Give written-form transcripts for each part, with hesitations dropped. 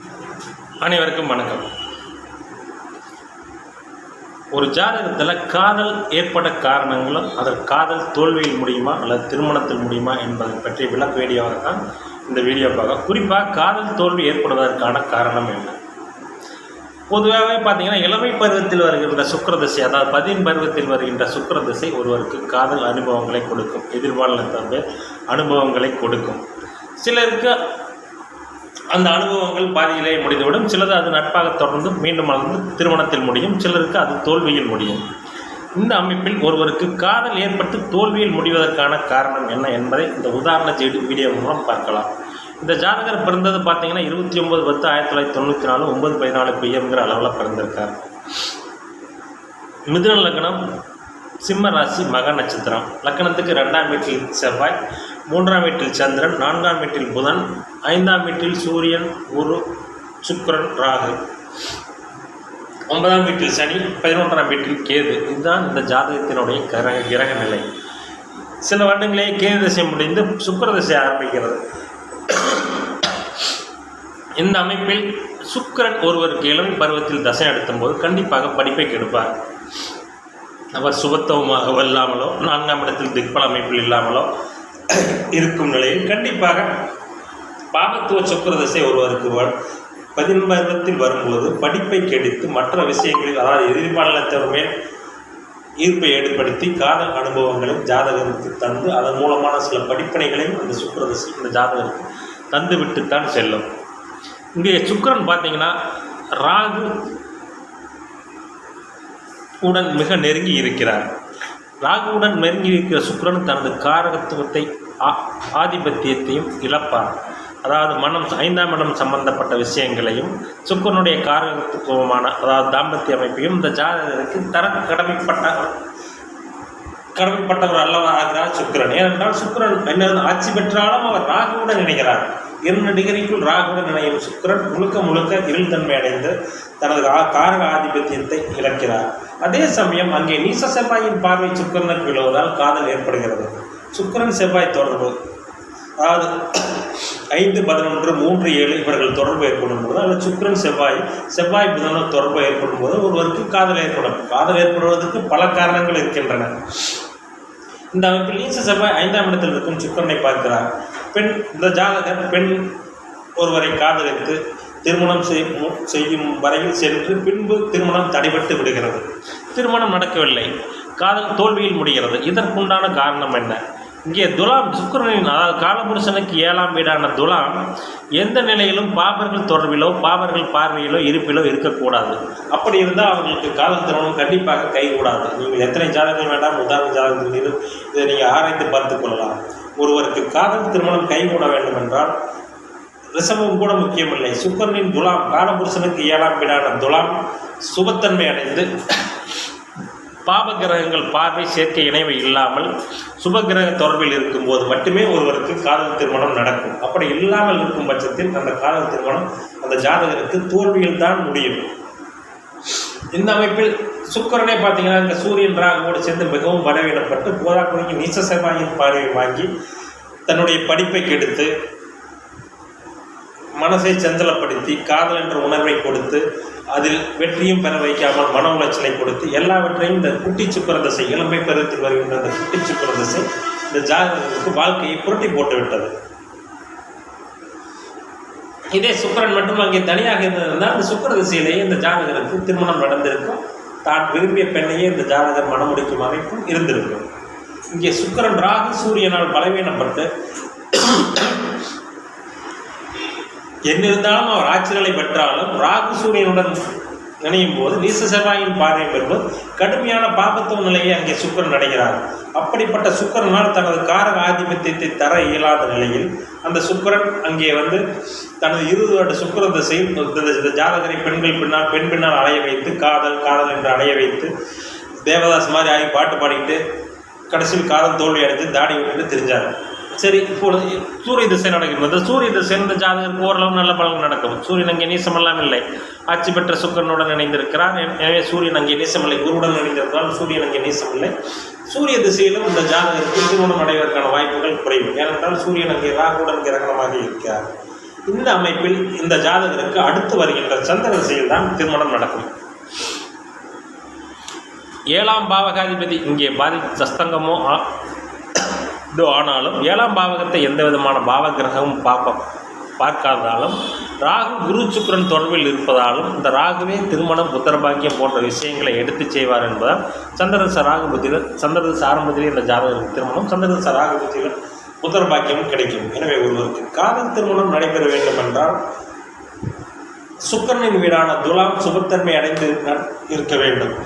அனைவருக்கும் வணக்கம். ஒரு ஜாதகத்தில் காதல் ஏற்பட காரணங்களும் அதற்கு காதல் தோல்வியில் முடியுமா அல்லது திருமணத்தில் முடியுமா என்பதை பற்றி விளக்க வீடியோவாக தான் இந்த வீடியோ பார்க்க. குறிப்பாக காதல் தோல்வி ஏற்படுவதற்கான காரணம் என்ன? பொதுவாகவே பார்த்தீங்கன்னா இளமை பருவத்தில் வருகின்ற சுக்கிரதிசை, அதாவது 10 பருவத்தில் வருகின்ற சுக்கிரதிசை ஒருவருக்கு காதல் அனுபவங்களை கொடுக்கும், எதிர்பாலின அனுபவங்களை கொடுக்கும். சிலருக்கு அந்த அனுபவங்கள் பாதியிலே முடிந்துவிடும், சிலது அது நட்பாக தொடர்ந்து மீண்டும் வளர்ந்து திருமணத்தில் முடியும், சிலருக்கு அது தோல்வியில் முடியும். இந்த அமைப்பில் ஒருவருக்கு காதல் ஏற்பட்டு தோல்வியில் முடிவதற்கான காரணம் என்ன என்பதை இந்த உதாரண வீடியோ மூலம் பார்க்கலாம். இந்த ஜாதகர் பிறந்தது பார்த்தீங்கன்னா 29/10/1994 9:14 PM அளவில் பிறந்திருக்கார். மிதுன லக்னம், சிம்ம ராசி, மக நட்சத்திரம். லக்னத்துக்கு 2ஆம் வீட்டில் செவ்வாய், 3ஆம் வீட்டில் சந்திரன், 4ஆம் வீட்டில் புதன், 5ஆம் வீட்டில் சூரியன், குரு, சுக்கிரன், ராகு, 9ஆம் வீட்டில் சனி, 11ஆம் வீட்டில் கேது. இதுதான் இந்த ஜாதகத்தினுடைய கிரக நிலை. சில வருடங்களே கேது திசை முடிந்து சுக்கிர திசை ஆரம்பிக்கிறது. இந்த அமைப்பில் சுக்கிரன் ஒருவருக்கு இளமை பருவத்தில் தசை நடத்தும் போது கண்டிப்பாக படிப்பை கெடுப்பார். அவர் சுபத்துவமாக இல்லாமலோ 4ஆம் இடத்தில் திக்பல அமைப்பில் இல்லாமலோ இருக்கும் நிலையில் கண்டிப்பாக பாபத்துவ சுக்கிர திசை ஒருவருக்கு 10 பருவத்தில் வரும்போது படிப்பை கெடுத்து மற்ற விஷயங்களில், அதாவது எதிர்பாலினத்தின் மேல் ஈர்ப்பை ஏற்படுத்தி காதல் அனுபவங்களையும் ஜாதகருக்கு தந்து அதன் மூலமான சில படிப்பினைகளையும் அந்த சுக்கிர திசை இந்த ஜாதகருக்கு தந்து விட்டுத்தான் செல்லும். இங்கே சுக்கிரன் பார்த்தீங்கன்னா ராகு உடன் மிக நெருங்கி இருக்கிறார். ராகுவுடன் நெருங்கி இருக்கிற சுக்கிரன் தனது காரகத்துவத்தை ஆதிபத்தியத்தையும் இழப்பார். அதாவது 5ஆம் இடம் சம்பந்தப்பட்ட விஷயங்களையும் சுக்கிரனுடைய காரகத்துவமான அதாவது தாம்பத்திய அமைப்பையும் இந்த ஜாதகருக்கு தர கடமைப்பட்டவர் அல்லவா ஆகிறார் சுக்கிரன். ஏனென்றால் சுக்கிரன் என்ன ஆட்சி பெற்றாலும் அவர் ராகுவுடன் இணைகிறார். 2 டிகிரிக்குள் ராகுவுடன் இணையும் சுக்கிரன் முழுக்க இருள் தன்மை அடைந்து தனது காரக ஆதிபத்தியத்தை இழக்கிறார். அதே சமயம் அங்கே நீச செவ்வாயின் பார்வை சுக்கிரனுக்கு விழுவதால் காதல் ஏற்படுகிறது. சுக்கிரன் செவ்வாய் தொடர்பு, அதாவது 5, 11, 3, 7 இவர்கள் தொடர்பு ஏற்படும் போது, அல்லது சுக்கிரன் செவ்வாய் புதன தொடர்பு ஏற்படும் போது ஒருவருக்கு காதல் ஏற்படும். காதல் ஏற்படுவதற்கு பல காரணங்கள் இருக்கின்றன. இந்த அமைப்பில் நீச செவ்வாய் 5ஆம் இடத்தில் இருக்கும் சுக்கிரனை பார்க்கிறார். இந்த ஜாதகர் பெண் ஒருவரை காதலித்து திருமணம் செய்யும் வரையில் சென்று பின்பு திருமணம் தடைபட்டு விடுகிறது. திருமணம் நடக்கவில்லை, காதல் தோல்வியில் முடிகிறது. இதற்குண்டான காரணம் என்ன? இங்கே துலாம் சுக்கிரனின், அதாவது காலபுருஷனுக்கு 7ஆம் வீடான துலாம் எந்த நிலையிலும் பாபர்கள் தொடர்பிலோ பாபர்கள் பார்வையிலோ இருப்பிலோ இருக்கக்கூடாது. அப்படி இருந்தால் அவர்களுக்கு காதல் திருமணம் கண்டிப்பாக கைகூடாது. நீங்கள் எத்தனை ஜாதகங்கள் வேண்டாம் உதாரண ஜாதகத்தில் இதை நீங்கள் ஆராய்ந்து பார்த்து கொள்ளலாம். ஒருவருக்கு காதல் திருமணம் கைகூட வேண்டும் என்றால் ரிஷபம் கூட முக்கியமில்லை. சுக்கிரனின் துலாம், காலபுருஷனுக்கு 7ஆம் வீடான துலாம் சுபத்தன்மை அடைந்து பாப கிரகங்கள் பார்வை சேர்க்கை இணைவு இல்லாமல் சுபகிரக தொடர்பில் இருக்கும்போது மட்டுமே ஒருவருக்கு காதல் திருமணம் நடக்கும். அப்படி இல்லாமல் இருக்கும் பட்சத்தில் அந்த காதல் திருமணம் அந்த ஜாதகருக்கு தோல்வியில் தான் முடியும். இந்த அமைப்பில் சுக்கிரனே பார்த்தீங்கன்னா இந்த சூரியன் ராகுவோடு சேர்ந்து மிகவும் பலவீனப்பட்டு போதாக்குறைக்கு நீச செவ்வாயின் பார்வையை வாங்கி தன்னுடைய படிப்பை கெடுத்து மனசை சஞ்சலப்படுத்தி காதல் என்ற உணர்வை கொடுத்து அதில் வெற்றியும் பெற வைக்காமல் மன உளைச்சலை கொடுத்து எல்லாவற்றையும் இந்த குட்டி சுக்கிர திசை, இளமை பருவத்தில் வருகின்ற அந்த குட்டி சுக்கிர திசை இந்த ஜாதகத்துக்கு வாழ்க்கையை புரட்டி போட்டு விட்டது. இதே சுக்கிரன் மட்டும் அங்கே தனியாக இருந்ததுனால் இந்த சுக்கிர திசையிலேயே இந்த ஜாதகருக்கு திருமணம் நடந்திருக்கும். தான் விரும்பிய பெண்ணையே இந்த ஜாதகர் மனமுடிக்கும் அமைப்பும் இருந்திருக்கும். இங்கே சுக்கிரன் ராகு சூரியனால் பலவீனப்பட்டு என்னிருந்தாலும் அவர் ஆட்சிகளை பெற்றாலும் ராகு சூரியனுடன் இணையும் போது நீச செவ்வாயின் பார்வை பெறும்போது கடுமையான பாபத்துவ நிலையை அங்கே சுக்கிரன் அடைகிறார். அப்படிப்பட்ட சுக்கிரனால் தனது காரக ஆதிபத்தியத்தை தர இயலாத நிலையில் அந்த சுக்கிரன் அங்கே தனது 20 வருட சுக்கிர திசையில் இந்த ஜாதகரை பெண் பின்னால் அலைய வைத்து காதல் என்று அலைய வைத்து தேவதாஸ் மாதிரி ஆகி பாட்டு பாடிக்கிட்டு கடைசியில் காதல் தோல்வி அடைந்து தாடி விட்டுட்டு தெரிஞ்சார். சரி, இப்பொழுது சூரிய திசை நடக்கிறது. சூரிய திசை இந்த ஜாதகருக்கு ஓரளவு நல்ல பலன் நடக்கும். சூரியன் அங்கே நீசமெல்லாம் இல்லை, ஆட்சி பெற்ற சுக்கிரனுடன் இணைந்திருக்கிறார். எனவே சூரியன் அங்கே நீசமில்லை, குருவுடன் இணைந்திருந்தால் சூரியன் அங்கே நீசமில்லை. சூரிய திசையிலும் இந்த ஜாதகருக்கு திருமணம் அடைவதற்கான வாய்ப்புகள் குறைவு. ஏனென்றால் சூரியன் அங்கே ராகுவுடன் கிரகணமாக இருக்கிறார். இந்த அமைப்பில் இந்த ஜாதகருக்கு அடுத்து வருகின்ற சந்திர திசையில் தான் திருமணம் நடக்கும். 7ஆம் பாவகாதிபதி இங்கே சஸ்தங்கமோ ஆனாலும் 7ஆம் பாவகத்தை எந்த விதமான பாவகிரகமும் பார்க்காததாலும் ராகு குரு சுக்கிரன் தொடர்பில் இருப்பதாலும் இந்த ராகுவே திருமணம் புத்திரபாக்கியம் போன்ற விஷயங்களை எடுத்து செய்வார் என்பதால் சந்திரதச ராகு புத்தியில் சந்திரதச ஆரம்பத்திலே இந்த ஜாதகருக்கு திருமணம், சந்திரதச ராகு புத்தியில் புத்திரபாக்கியமும் கிடைக்கும். எனவே ஒருவருக்கு காதல் திருமணம் நடைபெற வேண்டும் என்றால் சுக்கிரனின் வீடான துலாம் சுபத்தன்மை அடைந்து இருக்க வேண்டும்.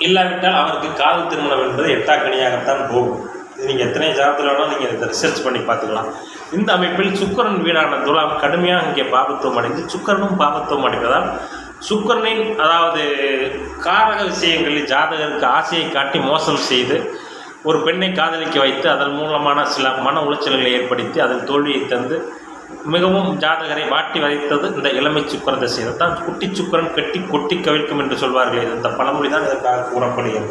இல்லாவிட்டால் அவருக்கு காதல் திருமணம் என்பது எட்டாக்கணியாகத்தான் போகும். இது நீங்கள் எத்தனை ஜாதகத்தில் வேணாலும் நீங்கள் இதை ரிசர்ச் பண்ணி பார்த்துக்கலாம். இந்த அமைப்பில் சுக்கிரன் வீடான துலாம் கடுமையாக இங்கே பாபத்துவம் அடைந்து சுக்கிரனும் பாபத்துவம் அடைவதால் சுக்கிரனின் அதாவது காரக விஷயங்களில் ஜாதகருக்கு ஆசையை காட்டி மோசம் செய்து ஒரு பெண்ணை காதலிக்க வைத்து அதன் மூலமான சில மன உளைச்சல்களை ஏற்படுத்தி அதில் தோல்வியை தந்து மிகவும் ஜாதகரை வாட்டி வதைத்தது இந்த இளமை சுக்கிர திசை. தான் குட்டி சுக்கிரன் கட்டி கொட்டி கவிழ்க்கும் என்று சொல்வார்களே, இந்த பழமொழி தான் இதற்காக கூறப்படுகிறது.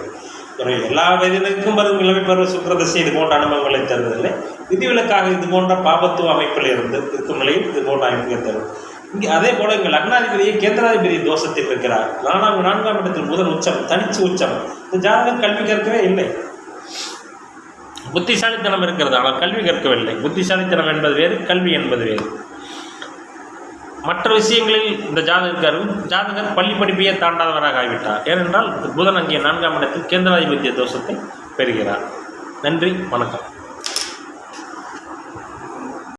எனவே எல்லா வயதினருக்கும் வரும் இளமை பருவ சுக்கிர திசை இது போன்ற அனுபவங்களை தருவதில்லை. விதிவிலக்காக இது போன்ற பாபத்துவ அமைப்பில் இருந்து இருக்கும் நிலையில் இது போன்ற அமைப்புகளை தரும். இங்கே அதே போல இங்கே லக்னாதிபதியை கேந்திராதிபதி தோஷத்தில் இருக்கிறார். 4ஆம் இடத்தில் புதன் உச்சம், தனிச்சு உச்சம். இந்த ஜாதகம் கல்வி கற்கவே இல்லை, புத்திசாலித்தனம் இருக்கிறது, ஆனால் கல்வி கற்கவில்லை. புத்திசாலித்தனம் என்பது வேறு, கல்வி என்பது வேறு. மற்ற விஷயங்களில் இந்த ஜாதகர் பள்ளி படிப்பையே தாண்டாதவராக ஆகிவிட்டார். ஏனென்றால் புதன் அங்கே 4ஆம் இடத்தில் கேந்திராதிபத்திய தோஷத்தை பெறுகிறார். நன்றி, வணக்கம்.